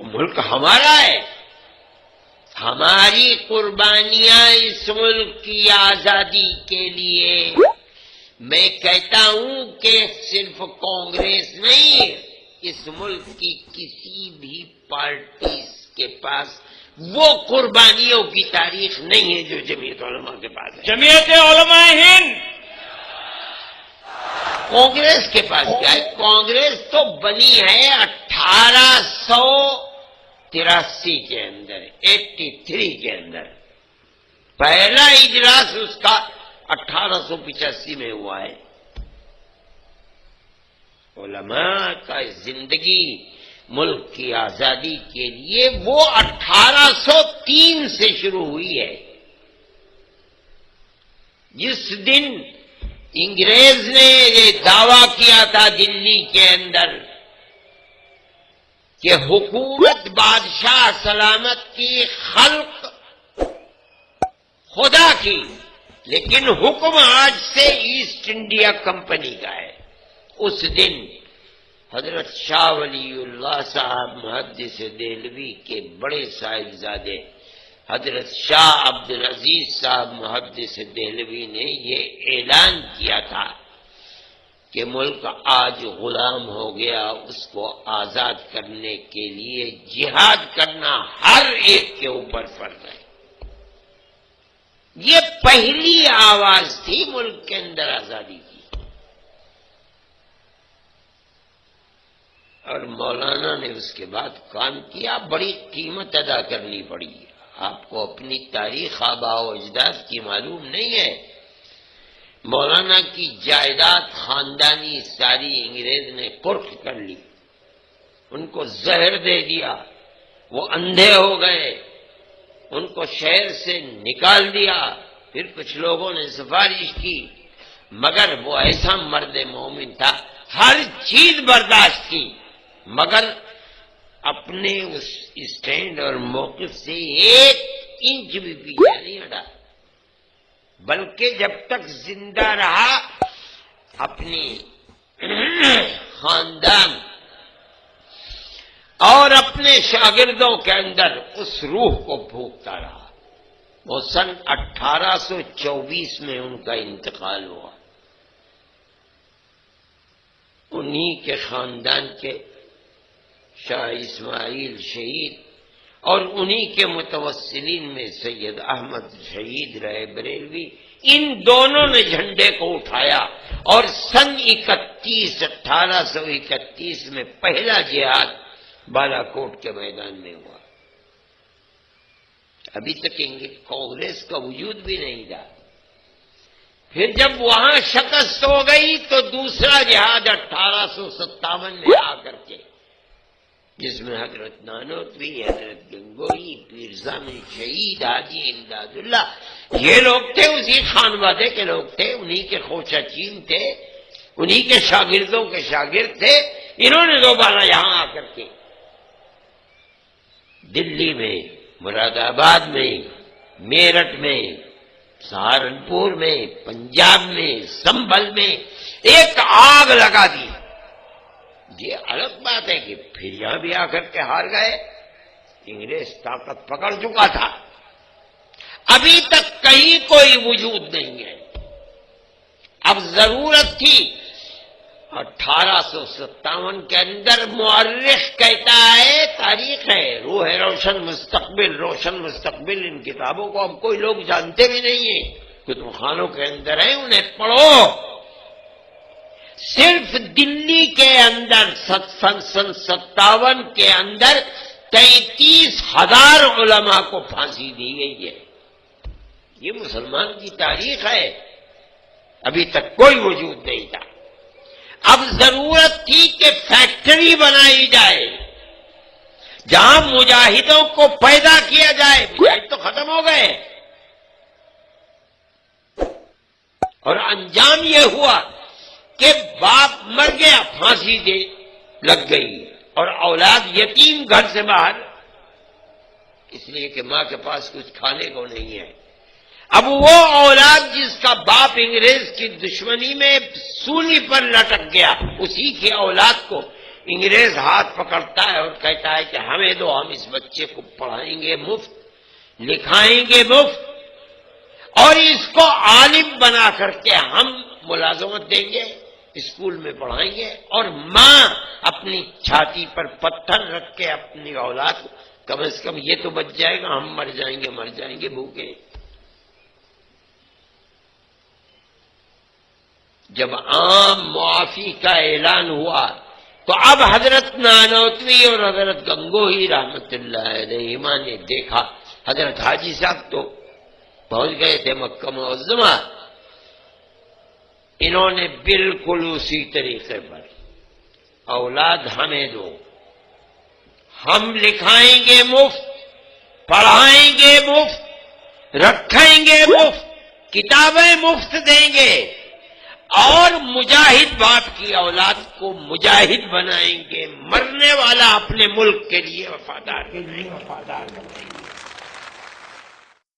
ملک ہمارا ہے، ہماری قربانیاں اس ملک کی آزادی کے لیے. میں کہتا ہوں کہ صرف کانگریس نہیں، اس ملک کی کسی بھی پارٹی کے پاس وہ قربانیوں کی تاریخ نہیں ہے جو جمعیت علماء کے پاس ہے. جمعیت علماء ہند کانگریس کے پاس کیا ہے؟ کانگریس تو بنی ہے 1883 کے اندر، 83 کے اندر. پہلا اجلاس اس کا 1885 میں ہوا ہے. علماء کا زندگی ملک کی آزادی کے لیے وہ 1803 سے شروع ہوئی ہے، جس دن انگریز نے یہ دعویٰ کیا تھا دلی کے اندر کہ حکومت بادشاہ سلامت کی، خلق خدا کی، لیکن حکم آج سے ایسٹ انڈیا کمپنی کا ہے. اس دن حضرت شاہ ولی اللہ صاحب محدث دہلوی کے بڑے صاحبزادے حضرت شاہ عبد العزیز صاحب محدث دہلوی نے یہ اعلان کیا تھا کہ ملک آج غلام ہو گیا، اس کو آزاد کرنے کے لیے جہاد کرنا ہر ایک کے اوپر فرض ہے. یہ پہلی آواز تھی ملک کے اندر آزادی کی. اور مولانا نے اس کے بعد کام کیا، بڑی قیمت ادا کرنی پڑی. آپ کو اپنی تاریخ آباء و اجداد کی معلوم نہیں ہے. مولانا کی جائیداد خاندانی ساری انگریز نے قرق کر لی، ان کو زہر دے دیا، وہ اندھے ہو گئے، ان کو شہر سے نکال دیا. پھر کچھ لوگوں نے سفارش کی، مگر وہ ایسا مرد مومن تھا، ہر چیز برداشت کی، مگر اپنے اس اسٹینڈ اور موقف سے ایک انچ بھی پیچھے نہیں ہٹا، بلکہ جب تک زندہ رہا اپنی خاندان اور اپنے شاگردوں کے اندر اس روح کو پھونکتا رہا. وہ سن 1824 میں ان کا انتقال ہوا. انہی کے خاندان کے شاہ اسماعیل شہید اور انہی کے متوسلین میں سید احمد شہید رہے بریلوی، ان دونوں نے جھنڈے کو اٹھایا اور سن 1831 میں پہلا جہاد بالا کوٹ کے میدان میں ہوا. ابھی تک کانگریس کا وجود بھی نہیں تھا. پھر جب وہاں شکست ہو گئی تو دوسرا جہاد 1857 میں آ کر کے، جس میں حضرت نانوتوی، حضرت گنگوئی، پیرزامن شہید، حاجی امداد اللہ، یہ لوگ تھے، اسی خانوادے کے لوگ تھے، انہی کے خوشہ چین تھے، انہی کے شاگردوں کے شاگرد تھے. انہوں نے دوبارہ یہاں آ کر کے دلی میں، مراد آباد میں، میرٹھ میں، سہارنپور میں، پنجاب میں، سنبھل میں ایک آگ لگا دی. یہ الگ بات ہے کہ پھر یہاں بھی آ کر کے ہار گئے. انگریز طاقت پکڑ چکا تھا، ابھی تک کہیں کوئی وجود نہیں ہے. اب ضرورت تھی 1857 کے اندر. مورخ کہتا ہے، تاریخ ہے، روح روشن مستقبل، روشن مستقبل، ان کتابوں کو اب کوئی لوگ جانتے بھی نہیں ہیں، کتب خانوں کے اندر ہیں، انہیں پڑھو. صرف دلی کے اندر سن 57 کے اندر 33,000 علماء کو پھانسی دی گئی ہے. یہ مسلمان کی تاریخ ہے. ابھی تک کوئی وجود نہیں تھا. اب ضرورت تھی کہ فیکٹری بنائی جائے جہاں مجاہدوں کو پیدا کیا جائے. مجاہد تو ختم ہو گئے، اور انجام یہ ہوا کہ باپ مر گیا، پھانسی دے لگ گئی، اور اولاد یتیم گھر سے باہر، اس لیے کہ ماں کے پاس کچھ کھانے کو نہیں ہے. اب وہ اولاد جس کا باپ انگریز کی دشمنی میں سولی پر لٹک گیا، اسی کی اولاد کو انگریز ہاتھ پکڑتا ہے اور کہتا ہے کہ ہمیں دو، ہم اس بچے کو پڑھائیں گے مفت، لکھائیں گے مفت، اور اس کو عالم بنا کر کے ہم ملازمت دیں گے، اسکول میں پڑھائیں گے، اور ماں اپنی چھاتی پر پتھر رکھ کے اپنی اولاد کو کم از کم یہ تو بچ جائے گا، ہم مر جائیں گے بھوکے۔ جب عام معافی کا اعلان ہوا تو اب حضرت نانوتوی اور حضرت گنگوہی رحمت اللہ علیہما نے دیکھا، حضرت حاجی صاحب تو پہنچ گئے تھے مکہ معظمہ، انہوں نے بالکل اسی طریقے پر اولاد ہمیں دو، ہم لکھائیں گے مفت، پڑھائیں گے مفت، رکھیں گے مفت، کتابیں مفت دیں گے، اور مجاہد باپ کی اولاد کو مجاہد بنائیں گے، مرنے والا اپنے ملک کے لیے وفادار بنائیں گے۔